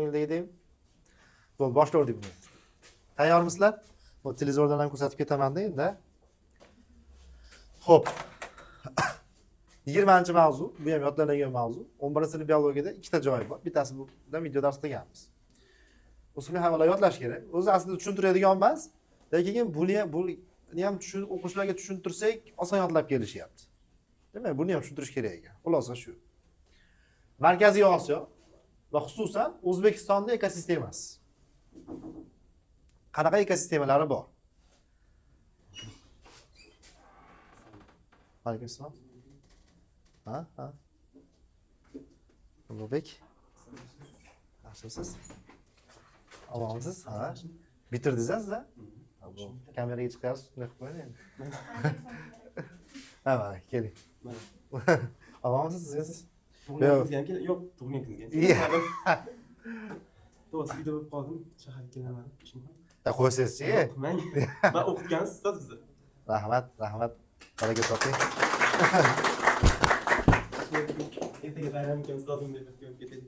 ko'ngildagidek. Bo'ldi, boshlaydik buni. Tayyormisizlar? Bu televizordan ham ko'rsatib ketaman-da endi. Xo'p. 20-mavzu, bu ham yodlanadigan mavzu. 11-sinf biologiyada ikkita joyi bor. Bittasi bundan video dars qilganmiz. O'smir hayvonlar yodlash kerak. O'zi aslida tushuntiradigan emas, lekin buni ham o'quvchilarga tushuntirsak, oson yodlab kelishyapti. Demak, buni ham tushuntirish kerak ekan. Xulosa shu. Markaziy Osiyo va xususan O'zbekistonning ekosistemasi. Qanaqa ekosistemalari bor? Alaykum assalom. Ha. Ulug'bek. Yaxshimisiz? Omonsiz? Ha. Bitirdingiz a? Bu kameraga chiqarsiz, shunday qilib qo'ying endi. Ha, mana keling. Omonsiz siz? Yo'q, tug'ilgan kunga. To'g'ri, video bo'lib qoldim. Shaharga kelaman. Qo'ysiz-chi. Men o'qitgansiz ustoz bizni. Rahmat. Baraka toping. Ertaga bayram ekan ustozim deb ketib.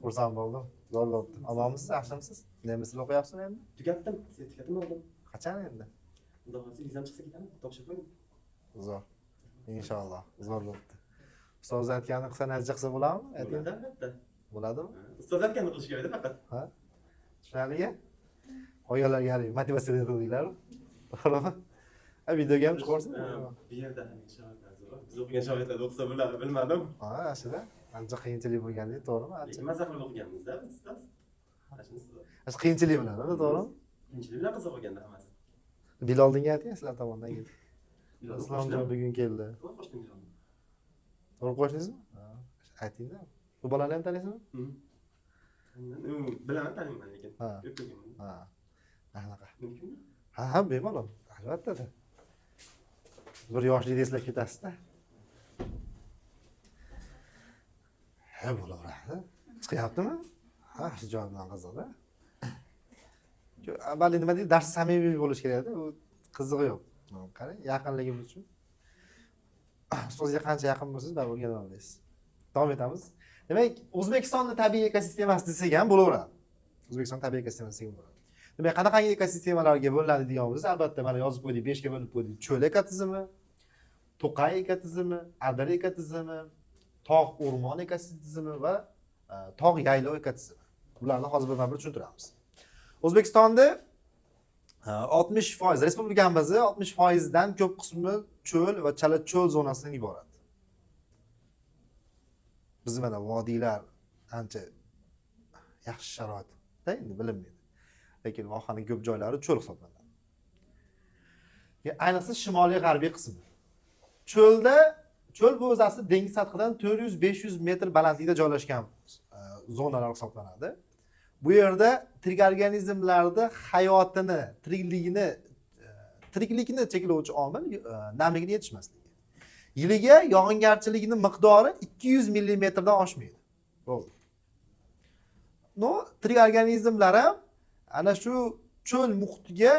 Xursand bo'ldim. Zo'r bo'ldi. Omonmisiz, yaxshimisiz? Nemis tilida o'qiyapsizmi endi? Tugatdim, sertifikatimni oldim. Qachon endi? Xudo xohlasa vizam chiqsa ketaman, topshirib qo'ying. Zo'r. Inshaalloh, zo'r bo'ldi. Ustoz aytganini qilsa natija qilsa bo'ladimi? Aytingda, albatta. Bo'ladimi? Ustoz aytganini qilish kerak-da faqat. Ha? Tushunarli? Qo'yganlarga motivatsiya qilinglar. To'g'rimi? Ha, videoga ham chiqarsin. Bu yerda sharoitlar zo'r. Biz o'qigan sharoitlarda o'qisa bo'lar, bilmadim. Ha, aslida ancha qiyinchilik bo'lgandek, to'g'rimi? Ancha. Maza qilib o'qiganmiz-da, ustoz. Aslida qiyinchilik bilan, to'g'rimi? Qiyinchilik bilan qiziq o'qiganda hammasi. Biloldinga ayting, sizlar tomonidan keldi. Islomjon bugun keldi. To'g'ri qo'shdingizmi? Ha. Aytingda. Bu bolani ham taniysizmi? Bilaman, taniyman lekin. Ha. Ko'p ko'rganman. Ha. Anaqa. Mumkinmi? Ha, bemalol. Albatta. Bir yoshlikda eslab ketasiz-da. Ha, bo'laveradi. Chiqyaptimi? Ha, shu joy bilan qiziqda. Avval nima deydi? Dars samimiy bo'lish kerak-da. U qizig'i yo'q. Qarang, yaqinligimiz uchun. Ustozga qancha yaqin bo'lsangiz, baribir o'rgana olasiz. Davom etamiz. Demak, O'zbekistonning tabiiy ekosistemasi desak ham bo'laveradi. O'zbekiston tabiiy ekosistemasi desak bo'laveradi. Demak, qanaqa ekosistemalarga bo'linadi degan bo'lsa, albatta mana yozib qo'ydik, 5 ga bo'lib qo'ydik. Cho'l ekotizimi, to'qay ekotizimi, adar ekotizimi, tog' o'rmon ekotizimi va tog' yaylov ekotizimi. Bularni hozir birma-bir tushuntiramiz. O'zbekistonda 60%, respublikamizda 60% dan ko'p qismi cho'l va chala cho'l zonasidan iborat. Biz mana vodiylar ancha yaxshi sharoitda endi bilinmaydi. Lekin vohaning ko'p joylari cho'l hisoblanadi. Ayniqsa shimoliy g'arbiy qismi. Cho'l bu o'zi aslida dengiz sathidan 400-500 metr balandlikda joylashgan zonalar hisoblanadi. Bu yerda tirik organizmlarda hayotini, tiriklikni cheklovchi omil namlikni yetishmasligi. Yiliga yog'ingarchilikning miqdori 200 mm dan oshmaydi. Bo'ldi. No, tirik organizmlar ham ana shu cho'l muhitiga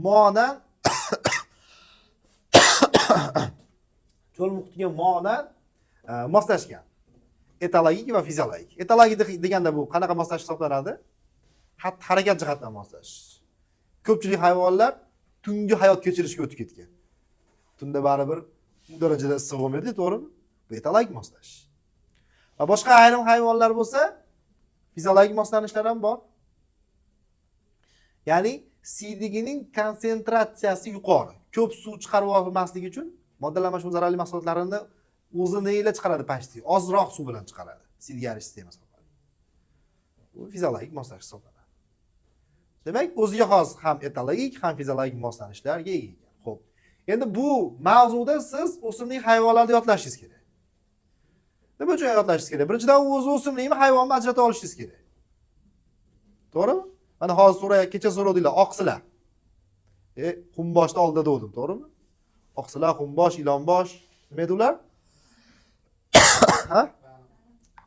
mo'nan moslashgan. Ekologik va fiziologik. Ekologik deganda bu qanaqa moslash hisoblanadi? Harakat jihatdan moslash. Ko'pchilik hayvonlar tungi hayot kechirishga o'tib ketgan. Tunda baribir bu darajada issiq bo'lmaydi, to'g'rimi? Bu ekologik moslash. Va boshqa ayrim hayvonlar bo'lsa, fiziologik moslanishlar ham bor. Ya'ni siydigining konsentratsiyasi yuqori. Ko'p suv chiqarib olmasligi uchun moddalanma zararli mahsulotlarini o'zini chiqaradi pastga. Ozroq suv bilan chiqaradi. Siydigar sistemasi orqali. Bu fiziologik moslash hisoblanadi. Demak, o'ziga xos ham ekologik, ham fiziologik moslanishlarga ega ekan. Xo'p. Endi bu mavzuda siz o'simlik hayvonlarni yodlashingiz kerak. Nima uchun yodlashingiz kerak? Birinchidan, o'zi o'simlikmi, hayvonmi ajrata olishingiz kerak. To'g'rimi? Mana hozir kecha so'radinglar, oqsilar. Xumboshda oldida o'dim, to'g'rimi? Oqsilar, xumbosh, ilonbosh, nima edi ular? Ha?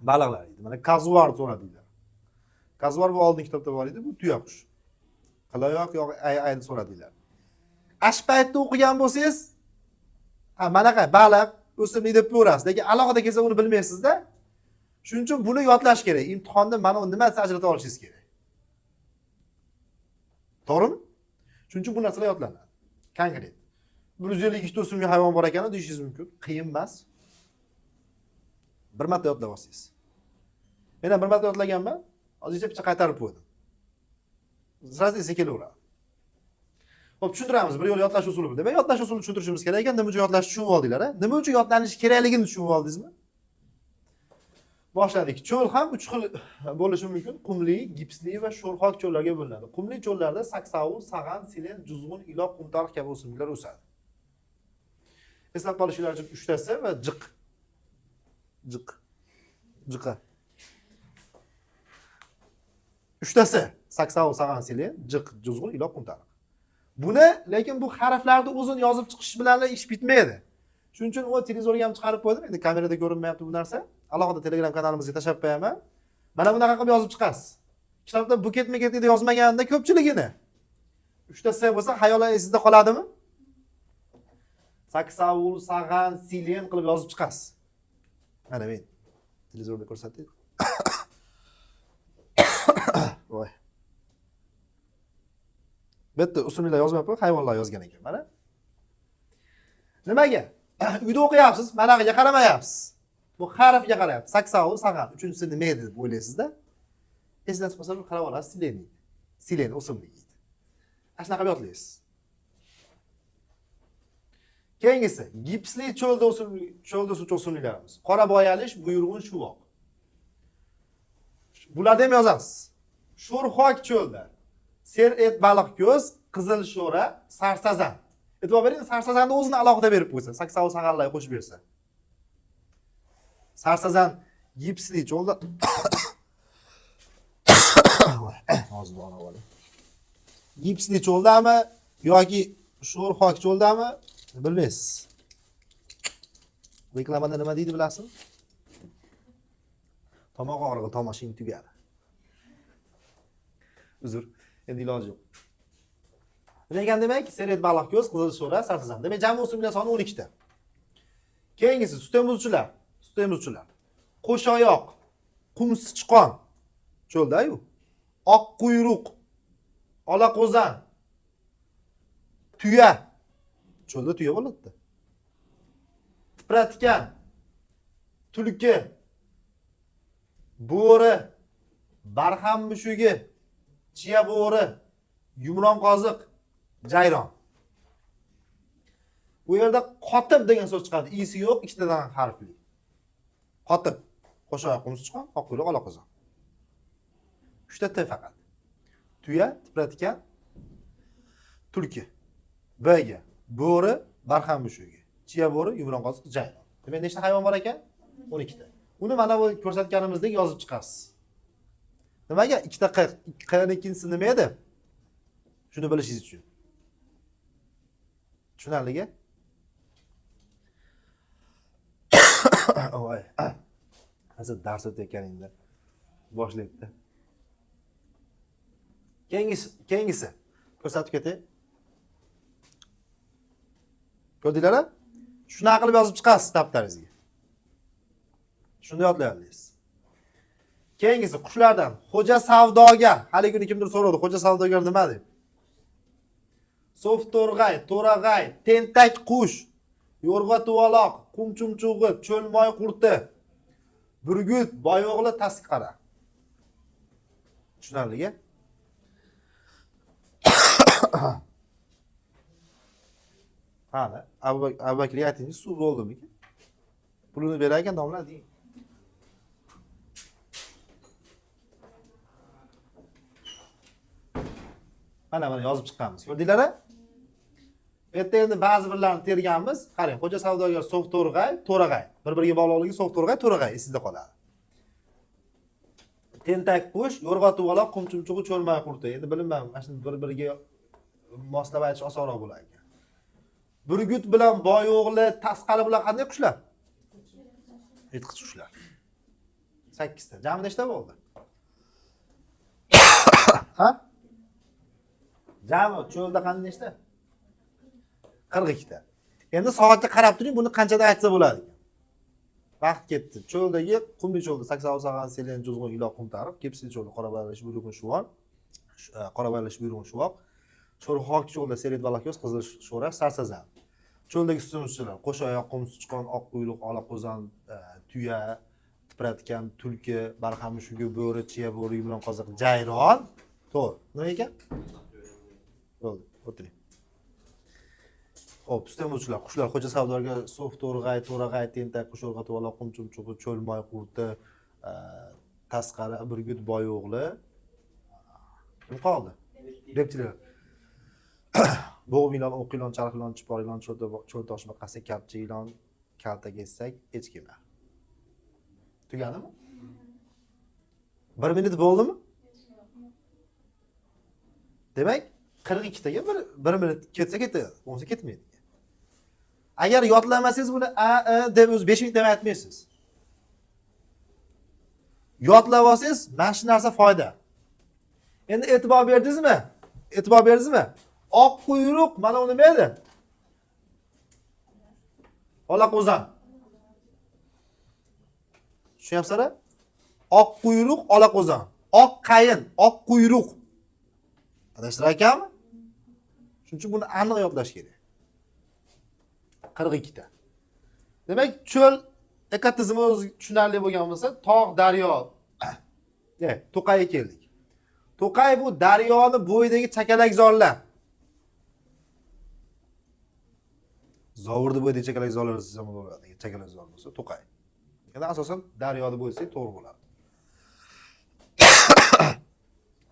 Baliqlar edi. Mana kazuar so'radinglar. Kazuar bu oldingi kitobda bor edi, bu tuya qush. Qilayoq yo'q ayni so'radinglar. Ash paytda o'qigan bo'lsangiz, manaqa baliq, o'simlik deb ko'rasiz, lekin alohida kelsa uni bilmaysiz-da. Shuning uchun buni yodlash kerak. Imtihonda mana bu nimasi ajrata olishingiz kerak. To'g'rimi? Shuning uchun bu narsalar yodlanadi. Konkret. 152 o'simlik hayvon bor ekan deyishingiz mumkin. Qiyin emas. Bir marta yodlab olsangiz. Men ham bir marta yodlaganman. Hozircha picha qaytarib qo'ydim. Sразу esa kelaveradi. Xo'p, tushuntiramiz. Bir yo'l yodlash usuli. Demak, yodlash usulini tushuntirishimiz kerak ekan. Nima uchun yodlash tushunib oldinglar, a? Nima uchun yodlanish kerakligini tushunib oldingizmi? Boshladik. Cho'l ham 3 xil bo'lishi mumkin. Qumli, gipsli va sho'rxok cho'llarga bo'linadi. Qumli cho'llarda saksovul, sag'an, silen, juzg'un, iloq, qumtariq kabi o'simliklar o'sadi. Eslab qolishinglar uchun 3 tasi va jiq. Jiqa. 3 tasi saksovul, sag'an, silen, jiq, juzg'un, iloq, qumtariq. Buni, lekin bu harflarni o'zini yozib chiqish bilan ish bitmaydi. Shuning uchun u televizorga ham chiqarib qo'ydim. Endi kamerada ko'rinmayapti bu narsa. Alohida Telegram kanalimizga tashlab qo'yaman. Mana bunaqa qilib yozib chiqasiz. Kitobda bu ketma-ket deb yozmaganda ko'pchiligini. 3 ta S bo'lsa, xayolan esingizda qoladimi? Saksovul, sag'an, silen qilib yozib chiqasiz. Mana men televizorda ko'rsatdim. Voy. Bitta usullar yozmayapman, hayvonlar yozgan ekan, mana. Nimaga? Uyda o'qiyapsiz, manaqaga qaramayapsiz. Bu harfga qarayapsiz. Saksovul, sag'an. Uchinchisi nima edi deb o'ylaysizda? Esdan chiqmasa bir qarab olasiz, silen. Silen o'simlik edi. Ashuna qilib yodlaysiz. Keyingisi, gipsli cho'lda o'suvchi o'simliklarimiz. Qora boyalish, buyurg'un, shuvoq. Bularni ham yozasiz. Sho'rxok cho'lda. Ser et baliq ko'z, qizil sho'ra, sarsazan. E'tibor bering, sarsazanni o'zini alohida berib qo'ysa, saksovul, sag'anlarga qo'shib bersa. Sarsazan gipsli cho'lda gipsli cho'ldami yoki sho'rxok cho'ldami bilmaysiz. Reklamada nima deydi bilasizmi? Tomoq og'rig'i tomoshin tugadi. Uzr, endi iloji yo'q. Nima demak? Seret baliq ko'z, qizil sho'ra, sarsazan. Demak, jami o'simliklar soni 12 ta. Keyingisi sutemuzchilar. Qo'shoyoq, qumsichqon cho'lda-yu. Oq quyruq, olaqo'zan, tuya. Cho'lda tuya bo'ladi. Tipratgan, tulki, bo'ri, barham mushugi, chiya bo'ri, yumron qoziq, jayron. Bu yerda qotib degan so'z chiqadi. Isi yo'q, ikkitadan harfli. Qotib, qo'shoq, qumsichqon, oq quyruq, olaqo'zon. 3 ta T faqat. Tuya, tipratgan, tulki. Bga, bo'ri, barham mushugi, chiya bo'ri, yumron qoziq, jayron. Demak, nechta hayvon bor ekan? 12 ta. Uni mana bu ko'rsatganimizdek yozib chiqasiz. Nimaga? 2 ta Q. Qning ikkinchisi nima edi? Shuni bilishingiz uchun. Tushunarligi? Voy. Hozir dars o'tayotganingda boshlayapti. Keyingisi. Ko'rsatib ketay. Ko'rdinglar-a? Shuni qilib yozib chiqasiz daftaringizga. Shuni yodlay olasiz. Keyingisi qushlardan xo'ja savdogar. Hali kuni kimdir so'radi, xo'ja savdogar nima deb? So'fto'rg'ay, to'rag'ay, tentak qush, yo'rg'a tuvaloq, qumchumchug'i, cho'lmoy qurti, burgut, boyo'g'li, tasqara. Tushunarligi? Qani, avvalgiga aytingiz, suv bo'ldimi? Pulini berar ekan domla deng. Mana yozib chiqqanmiz. Ko'rdinglar-a? Erta endi ba'zi birlarni terganmiz. Qarang, xo'ja savdogar so'fto'rg'ay, to'rag'ay. Bir-biriga bog'liqligi so'fto'rg'ay, to'rag'ay esingizda qoladi. Tentak qush, yo'rg'a tuvaloq, qumchumchug'i, cho'lmoy qurti. Endi bilmayman, mana shuni bir-biriga moslab aytish osonroq bo'lar ekan. Burgut bilan boyo'g'li, tasqara bilan qanday qushlar? Yirtqich qushlar. 8 ta. Jami nechta bo'ldi? Ha? Jami cho'lda qanday nechta? 42 ta. Endi soatga qarab turing, buni qanchada aytsa bo'ladi ekan. vaqt ketdi. Cho'ldagi qumli cho'lda saksovul selen juzg'un ilo qum tariq, kepsi cho'lda qorabaylish buyruqun shuvoq, qorabaylish buyruqun shuvoq. Sho'rxok cho'lda seret balako'z, qizil sho'ra, sarsazan. Cho'ldagi sutemizchilar qo'shoyoq, qum sichqon, oq quyruq, olaqo'zon, tuya, tipratgan tulki, barham mushugi, bo'ri, chiya bo'ri, yumron qoziq, jayron. To'g'ri. Nima ekan? Bo'ldi. O'tiring. Xo'p, sutemizchilar, qushlar, xo'ja savdogar, so'f, to'rag'ay, tentak, qushorg'a, to'g'aloq, qumchumchug'i, cho'lmoy qurti, tasqara, burgut, boy o'g'li. Kim qoldi? Reptillar. Bo'g'im ilon, o'q ilon, chariq ilon, chipor ilon, cho'ltosh baqasi, kapchi ilon, kalta kessak, echkema. Tugadimi? 1 minut bo'ldimi? Demak, 42 taga 1 minut ketsa ketadi, bo'lmasa ketmaydi. Agar yodlamasangiz buni deb o'zi 5 minut demay aytmaysiz. Yodlab olsangiz, mana shu narsa foyda. Endi e'tibor berdingizmi? E'tibor berdingizmi? Oq quyruq mana u nima edi? Olaqo'zon. Tushunyapsizlar? Oq quyruq, olaqo'zon. Oq qayin, oq quyruq. Adashtirar ekanmi? Shuning uchun buni aniq yodlash kerak. 42 ta. Demak, cho'l ekotizmi o'zi tushunarli bo'lgan bo'lsa, tog', daryo. To'qayga keldik. To'qay bu daryoni bo'yidagi chakalakzorlar. Zovurni bo'yidagi chakalakzorlar desam bo'ladi. Chakalakzor bo'lsa To'qay. Yana asosan daryoni bo'yida to'g'ri bo'ladi.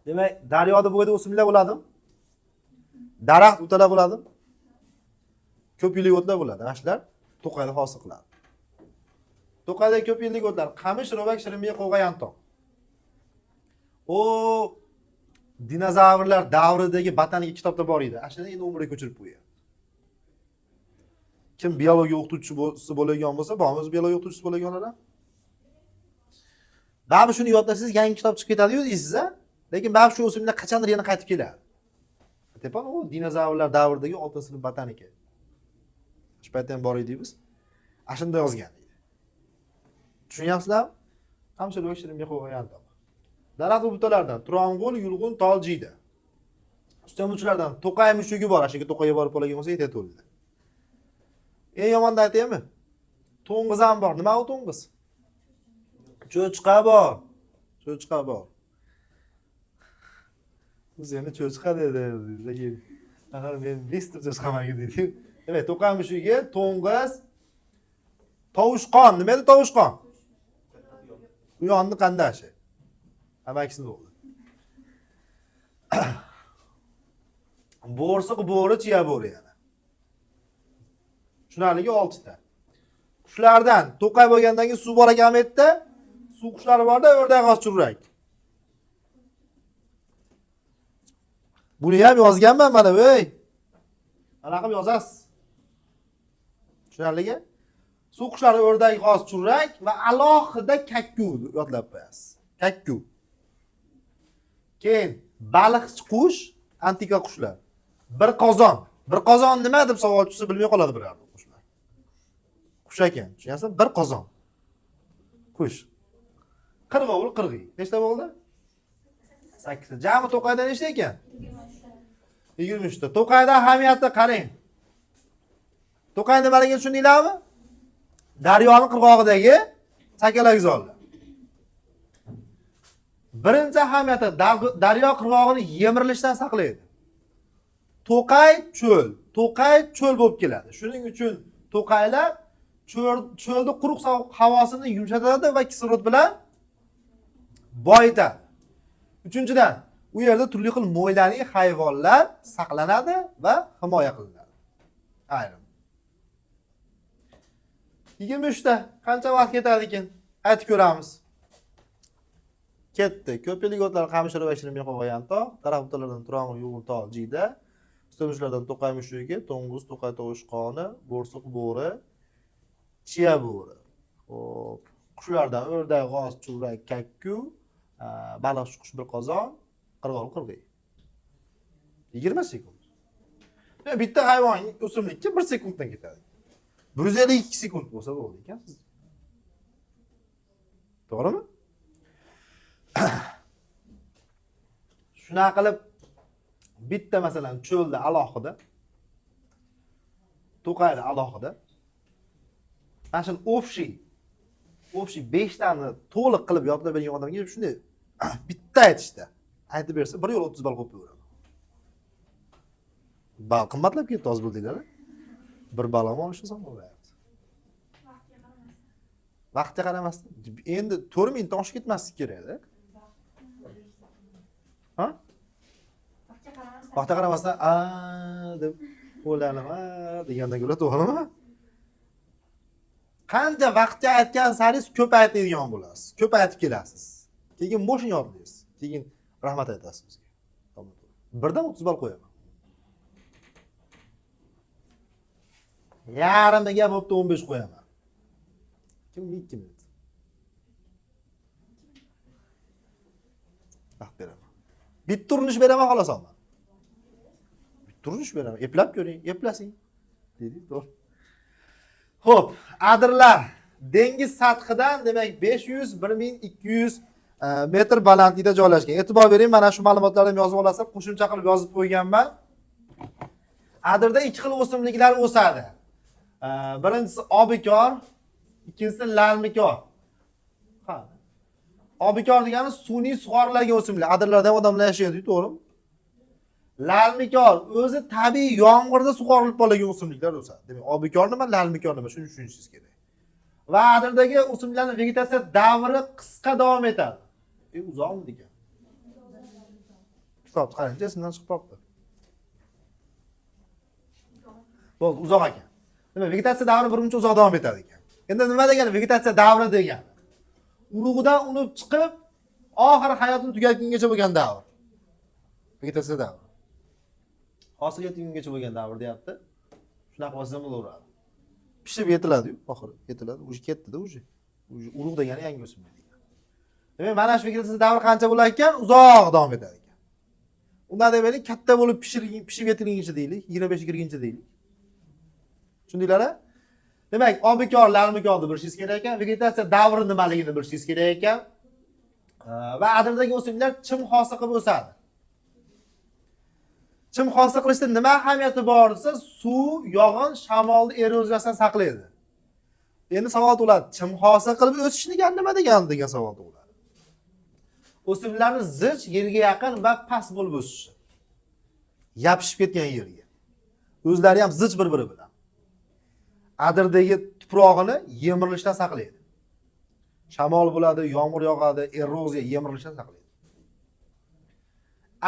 Demak, daryoda bo'yida o'simliklar bo'ladimi? Daraxt o'talar bo'ladimi? Ko'p yillik o'tlar bo'ladi. Mana shular To'qayda hosil qiladi. To'qayda ko'p yillik o'tlar: qamish, ro'bak, shirinmiya, qo'g'ay, yantoq. O dinozavrlar davridagi botaniga kitobda bor edi. Ashuni endi umrga ko'chirib qo'ygan. Kim biologiya o'qituvchisi bo'lgan bo'lsa, bormi o'zi biologiya o'qituvchisi bo'lganlar? Ba'zi shuni yodlasangiz, yangi kitob chiqib ketadi-yu deysiz-a? Lekin ba'zi shu o'simliklar qachondir yana qaytib keladi. Tepam u dinozavrlar davridagi 6-sinf botanika. Shu paytda ham bor edi biz. Ashunda yozgan edi. Tushunyapsizlarmi? Qamchi ro'y shiringa qo'ygan to'q. Daraxt butalardan turong'ul, yulg'un, tol jiyda. Sutemizchilardan To'qay mushugi bor. Ashunga To'qayga borib qolagan bo'lsa yetadi. Eng yomonda aytaymi? To'ng'iz ham bor. Nima u to'ng'iz? Cho'chqa bor. Cho'chqa bor. Biz endi cho'chqa dedi. Lekin axir men Mister cho'chqamaga dedi. Demak, To'qay mushugi, to'ng'iz, tovushqon. Nima edi tovushqon? Bu yonni qandashi? Amakisi bo'ldi. Bo'rsiq, bo'ri, chiya bo'ri yana. Shunarligi 6 ta. Qushlardan To'qay bo'lgandan keyin suv bor ekan metda, suv qushlari borda, o'rdak, g'oz-churrak. Buni ham yozganman mana, voy. Mana qilib yozasiz. Tushunarligi? Suv qushlari o'rdak, g'oz-churrak va alohida kakku yodlab qo'yasiz. Kakku. Keyin baliqchi qush, antika qushlar. Bir qozon. Bir qozon nima deb savol tushsa bilmay qoladi biror qushlar. Qush ekan, tushunyapsizmi? Bir qozon. Qush. Qirg'ovul, qirg'iy. Nechta bo'ldi? 8 ta. Jami To'qayda nechta ekan? 23 ta. To'qayda ahamiyatni qarang. To'qay nimaligini tushundinglarmi? Daryoning qirg'og'idagi chakalakzorlar. Birinchi ahamiyati daryo qirg'og'ini yemirilishdan saqlaydi. To'qay cho'l bo'lib keladi. Shuning uchun To'qaylar cho'lda quruq havosini yumshatadi va kislorod bilan boyitadi. Uchinchidan, u yerda turli xil mo'ylali hayvonlar saqlanadi va himoya qilinadi. Ayrim. 23 ta. Qancha vaqt ketadi ekan? Aytib ko'ramiz. Ketdi. Ko'pchilik o'tlar qamishir va shirin qo'ygan tog', tarafdorlardan turong'i, yug'ul, tog', jiyda. Sutemizchilardan To'qay mushugi, to'ng'iz, To'qay tovushqoni, bo'rsiq bo'ri, chiya bo'ri. Xo'p, qushlardan o'rdak, g'oz, churrak, kakku, baliqchi qush bir qozon, qirg'oq, qirg'iy. 20 sekund. Bitta hayvon o'simlikka 1 sekunddan ketadi. 152 sekund bo'lsa bo'ldi ekan siz. To'g'rimi? Shunaqa qilib bitta masalan cho'lda alohida, To'qayda alohida mana shu общий 5 tani to'liq qilib yodlab bergan odamga shunday bitta aytishda aytib bersa 1 yo'l 30 ball qo'yib qo'yaveradi. Ball qimmatlab ketdi hozir bildinglar. Bir ball ham olishni son bo'lyapti. Vaqtga qaramasdan. Endi 4 minutda oshib ketmaslik kerak-da. Ha? Vaqtga qaramasdan deb o'ylanma degandan ko'ra to'g'rimi? Qancha vaqtga aytgan saringiz ko'p aytadigan bo'lasiz. Ko'p aytib kelasiz. Keyin bo'shini yodlaysiz. Keyin rahmat aytasiz bizga. Birdan 30 ball qo'yaman. Yarimiga bo'pti 15 qo'yaman. Kim 2 minut. Vaqt beraman. Bitta urinish beraman xolos olman. Bitta urinish beraman. Eplab ko'ring, eplasing. Dedi, to'g'ri. Xo'p, adirlar dengiz sathidan demak 500-1200 metr balandlikda joylashgan. E'tibor bering, mana shu ma'lumotlarni yozib olasiz, qo'shimcha qilib yozib qo'yganman. Adirda ikki xil o'simliklar o'sadi. Birinchisi obikor, ikkinchisi lalmikor. Ha. Obikor degani sun'iy sug'oriladigan o'simlik. Adirlarda odamlar yashaydi, to'g'rimi? Lalmikor o'zi tabiiy yomg'irda sug'orilib qolgan o'simliklar o'sadi. Demak, obikor nima, lalmikor nima, shuni tushunishingiz kerak. Va adirdagi o'simliklarning vegetatsiya davri qisqa davom etadi. Uzoqmi degan? Hisob qarangchi, esimdan chiqib qoldi. Bo'ldi, uzoq ekan. Demak, vegetatsiya davri birmuncha uzoq davom etadi ekan. Endi nima degani vegetatsiya davri degani? Urug'idan unib chiqib, oxir hayotini tugatgungacha bo'lgan davr. Vegetatsiya davri. Hosil yetilgungacha bo'lgan davr deyapti. Shunaqa bo'lsa ham bo'laveradi. Pishib yetiladi-yu, oxiri yetiladi. Уже ketdi-da, уже urug' degani yangi o'simlik degan. Demak, mana shu vegetatsiya davri qancha bo'lar ekan? Uzoq davom etadi ekan. Undan demaylik, katta bo'lib pishib yetilguncha deylik, 25-20 deylik. Tushundinglar-a? Demak, obikor, lalmikorni bilishingiz kerak ekan, vegetatsiya davri nimaligini bilishingiz kerak ekan. Va adirdagi o'simliklar chim hosil qilib o'sadi. Chim hosil qilishda nima ahamiyati bor desa, suv, yog'in, shamolni eroziyasidan saqlaydi. Endi savol tug'iladi, chim hosil qilib o'sish degani nima degani degan savol tug'iladi. O'simliklarning zich yerga yaqin va past bo'lib o'sishi. Yopishib ketgan yerga. O'zlari ham zich bir-biri bilan. Adirdagi tuprog'ini yemirilishdan saqlaydi. Shamol bo'ladi, yomg'ir yog'adi, eroziya yemirilishdan saqlaydi.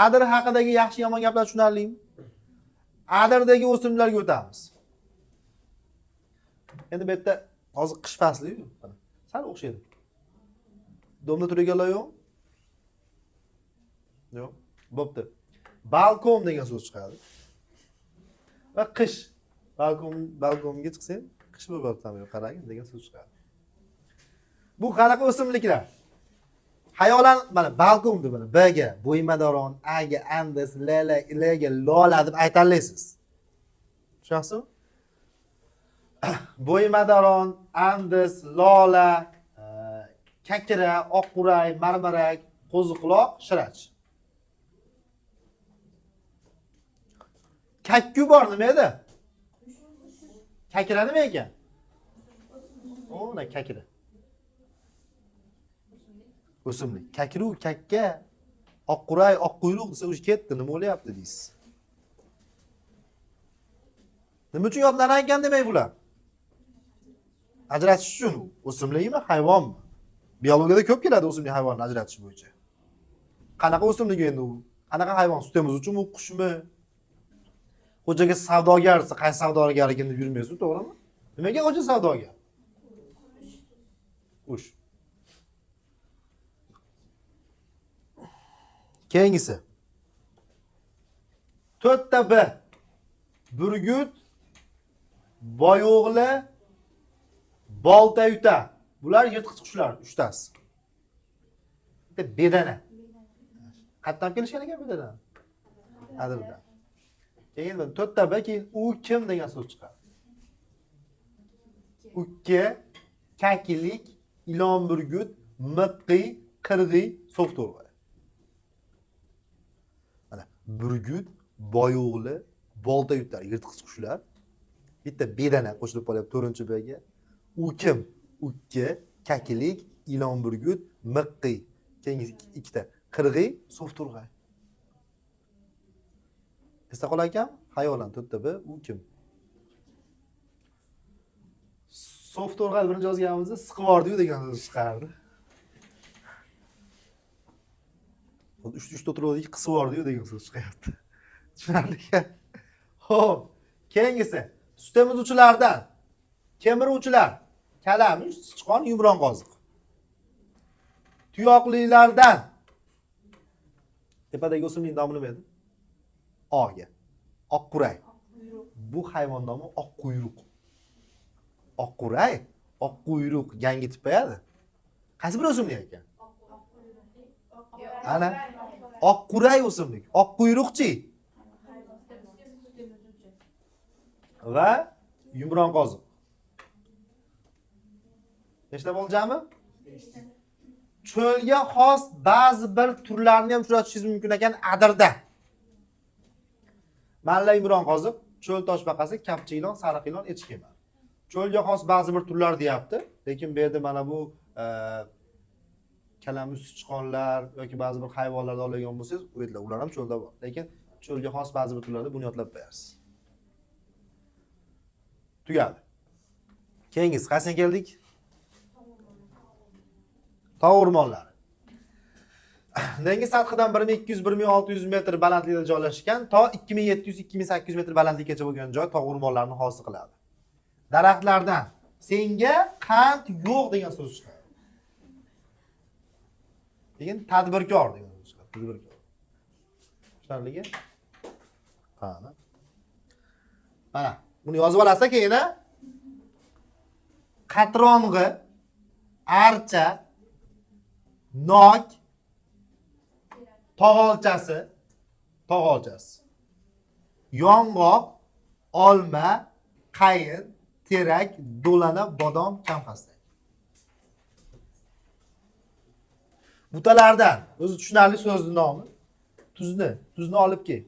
Adir haqidagi yaxshi yomon gaplar tushunarlimi? Adirdagi o'simliklarga o'tamiz. Endi bu yerda hozir qish fasli-yu. Sal o'xshaydi. Domda turganlar yo'q? Yo'q. Bo'pti. Balkon degan so'z chiqadi. Va qish. Balkonga chiqsang, qish bo'lyapti, qarang degan so'z chiqadi. Bu qanaqa o'simliklar? Hayolan mana balkon deb mana Bga, bo'ymadoron, Aga, Andes, Lela, Ilega, Lola deb aytalaysiz. Tushunyapsizmi? Bo'ymadoron, Andes, Lola, kakira, oqquray, marmarak, qo'ziquloq, shirach. Kakku bor nima edi? Kakira nima ekan? O'na kakira. O'simlik. Kakru, kakka, oqquray, oqquyruq desa o'zi ketdi, nima bo'lyapti deysiz. Nima uchun yodlanar ekan demak bular? Ajratish uchun o'simlikmi, hayvonmi? Biologiyada ko'p keladi o'simlik hayvonni ajratish bo'yicha. Qanaqa o'simlik endi u? Qanaqa hayvon? Sutimiz uchunmi, qushmi? Xo'jaga savdogar desa, qaysi savdogarligini yurmaysiz, to'g'rimi? Nimaga xo'ja savdogar? Qush. Keyingisi. 4 ta B. Burgut, boyo'g'li, boltayuta. Bular yirtqich qushlar, 3 tasi. Bitta bedana. Qatnab kelishgan ekan bedana. Adirda. Keyin 4 ta B, keyin u kim degan so'z chiqadi. Ukki, kakilik, ilon burgut, miqqi, qirg'iy, so'qto'rg'ay. Mana burgut, boyo'g'li, boltayutlar, yirtqich qushlar. Bitta bedana qo'shilib qolyapti 4-bga. Ukim, ukki, kakilik, ilon burgut, miqqi. Keyingi ikkita qirg'iy, so'qto'rg'ay. Esda qolar ekan, xayolan 4-b, ukim. So'qto'rg'ay birinchi yozganimizda siqvordi-yu degan so'z chiqardi. 3 o'tiruvdik, qisvordi-yu degan so'z chiqyapti. Tushunarlika. Xo'p, keyingisi sut emizuvchilardan kemiruvchilar, kalamush, sichqon, yumron qoziq. Tuyoqlilardan tepadagi o'simlik nomi nima edi? Oga. Oqquray. Bu hayvon nomi oqquyruq. Oqquray, oqquyruq yangi tipayadi. Qaysi bir o'simlik ekan? Ana oqquray o'simlik, oqquyruqchi va yumron qoziq. Nechta bo'ldi jami? Cho'lga xos ba'zi bir turlarini ham uchratishingiz mumkin ekan adirda. Malla yumron qoziq, cho'l toshbaqasi, kapchi ilon, sariq ilon, echki emas. Cho'lga xos ba'zi bir turlar deyapti, lekin bu yerda mana bu kalamush, sichqonlar yoki ba'zi bir hayvonlarni oladigan bo'lsangiz, u yerlar ular ham cho'lda bor. Lekin cho'lga xos ba'zi bir turlarda buni yodlab qo'yasiz. Tugadi. Keyingisi qaysiga keldik? Tog' o'rmonlari. Dengiz sathidan 1200-1600 metr balandlikda joylashgan, to 2700-2800 metr balandlikgacha bo'lgan joy tog' o'rmonlarini hosil qiladi. Daraxtlardan senga qand yo'q degan so'z chiqadi. Keyin tadbirkor degan so'z chiqadi. Tadbirkor. Tushunarligi? Mana buni yozib olasiz keyin qatrong'i, archa, nok, tog'olchasi, yong'oq, olma, qayin, terak, do'lana, bodom, kamxastak. Butalardan o'zi tushunarli so'zning nomi tuzni olib kel.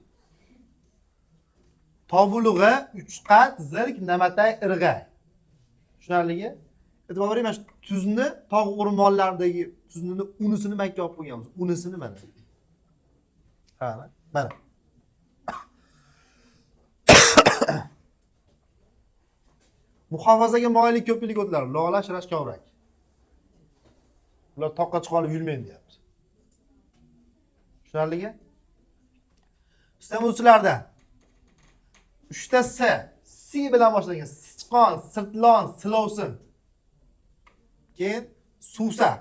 Tobulug'i, uchqat, zirk, namatay, irg'ay. Tushunarligi? E'tibor bering, mana shu tuzni tog' o'rmonlaridagi tuzni unisini makka olib qo'yganmiz. Unisini mana. Ha, mana. Muhofazaga moyillik ko'plik o'tlar, lola, shirash, kovrak. Ular toqqa chiqib olib yurmaydi deyapti. Tushunarligi? Istamuvchilardan 3 ta S bilan boshlangan sichqon, sirtlon, silovsin. Keyin suvsar.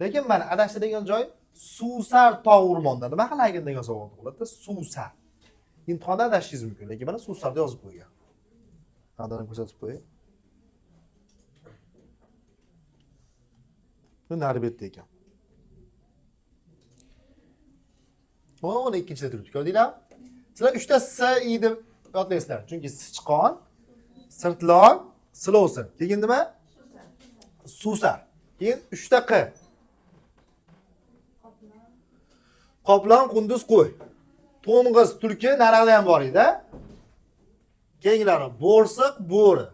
Lekin mana adashadigan joy suvsar tog' o'rmonda. Nima qilagin degan savol tug'iladi. Suvsar. Imtihonda adashishingiz mumkin, lekin mana suvsarda yozib qo'ygan. Qadrini ko'rsatib qo'ying. Bu nari betda ekan. Mana ikkinchida turibdi. Ko'rdinglar? Sizlar 3 ta S deb yodlaysizlar. Chunki sichqon, sirtlon, silovsin. Keyin nima? Suvsar. Keyin 3 ta Q. Qoplon, qunduz, qo'y. To'ng'iz, tulki narig'ida ham bor edi. Keyinlari bo'rsiq, bo'ri.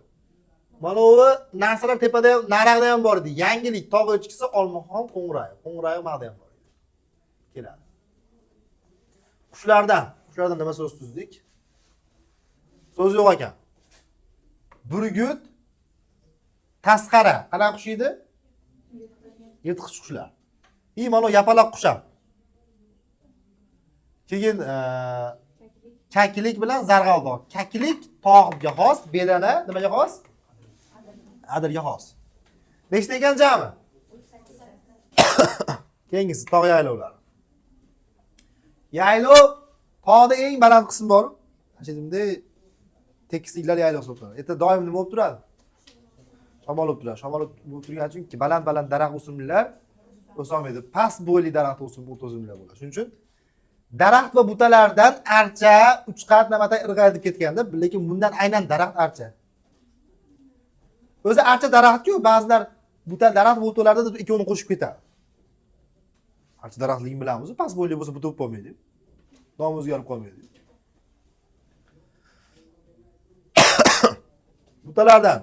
Mana bu narsalar tepada ham, narig'ida ham bor edi. Yangilik tog' echkisi olmaxon, qo'ng'irayi. Qo'ng'irayi ma'da ham bor edi. Keladi. Qushlardan nima so'z tuzdik? So'z yo'q ekan. Burgut, tasqara. Qanaqa qush edi? Yirtqich qushlar. Mana yapaloq qush ham. Keyin kakilik bilan zarg'aldoq. Kakilik tog'ga xos, bedana nimaga xos? Adirga xos. Nechta ekan jami? Keyingisi tog' yaylovlari. Yaylov tog'da eng baland qism bor. Shunday tekisliklar yaylov hisoblanadi. Erta doim nima bo'lib turadi? Shamol bo'lib turadi. Shamol bo'lib turgani uchun baland daraxt o'simliklar o'solmaydi. Past bo'yli daraxt o'simliklar bo'ladi. Shuning uchun daraxt va butalardan archa, uchqat, namatay, irg'ay deb ketganda, lekin bundan aynan daraxt archa. O'zi archa daraxt-ku, ba'zilar buta daraxt o'tlarida ikkovini qo'shib ketadi. Archa daraxtligini bilamiz, past bo'yli bo'lsa buta bo'lib qolmaydi. Nomi o'zgarib qolmaydi. Butalardan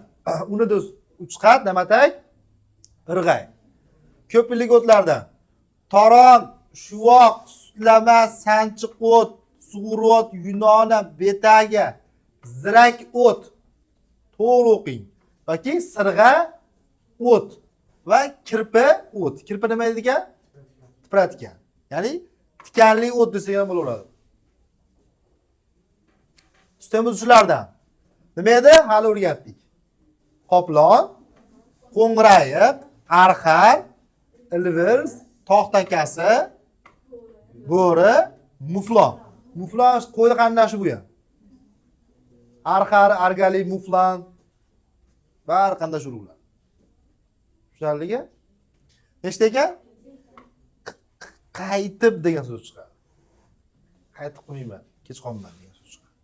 unida uchqat, namatak, irg'ay. Ko'pillik o'tlardan toron, shuvoq, sutlama, sanchiq o't, sug'ur o't, yunona, betaga, zirak o't. To'g'ri o'qing. Yoki sirg'a o't va kirpi o't. Kirpi nima degan? Tipratgan. Ya'ni tikanli o't desa ham bo'laveradi. Sistema shulardan. Nima edi? Hali o'rgatdik. Qoplon, qo'ng'irayib, arxar, ilvirs, tog' takasi, bo'ri, muflon. Muflon qo'yni qarindoshi bu ham. Arxar, argali, muflon va har qanday urug'lar. Shularga nechta ekan? Qaytib degan so'z chiqadi. Qaytib qo'ymayman, kech qolmayman degan so'z chiqadi.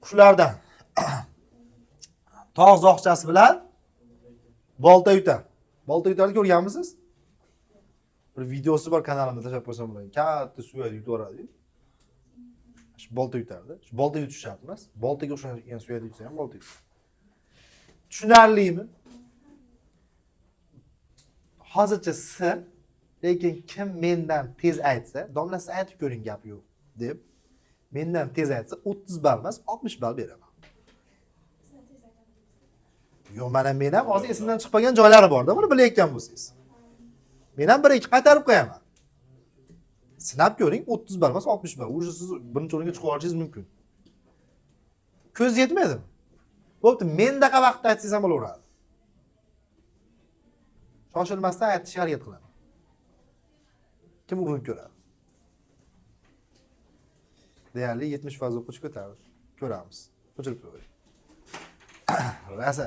Qushlardan tog' zoqchasi bilan bolta yutar. Bolta yutarni ko'rganmisiz? Bir videosi bor kanalimda tashlab qo'ysam bo'ladi. Katta suyak yutib yuboradi. Shu bolta yutardi. Shu bolta yutish shart emas. Boltaga o'xshagan suyak yutsa ham bolta yutadi. Tushunarlimi? Hozircha sir, lekin kim mendan tez aytsa, domla siz aytib ko'ring gap yo'q deb mendan tez aytsa 30 ball emas, 60 ball beraman. Yo'q, mana men ham hozir esimdan chiqib qolgan joylari bor-da, buni bilayotgan bo'lsangiz. Men ham 1-2 qaytarib qo'yaman. Sinab ko'ring, 30 ball emas, 60 ball. O'sha siz birinchi o'ringa chiqib olishingiz mumkin. Ko'z yetmaydimi? Bo'pti, mendaqa vaqtda aytsangiz ham bo'laveradi. Shoshilmasdan aytishga harakat qilaman. Kim urinib ko'radi? Deyarli 70% o'quvchi ko'tardi. Ko'ramiz. O'chirib qo'ying. Rasa.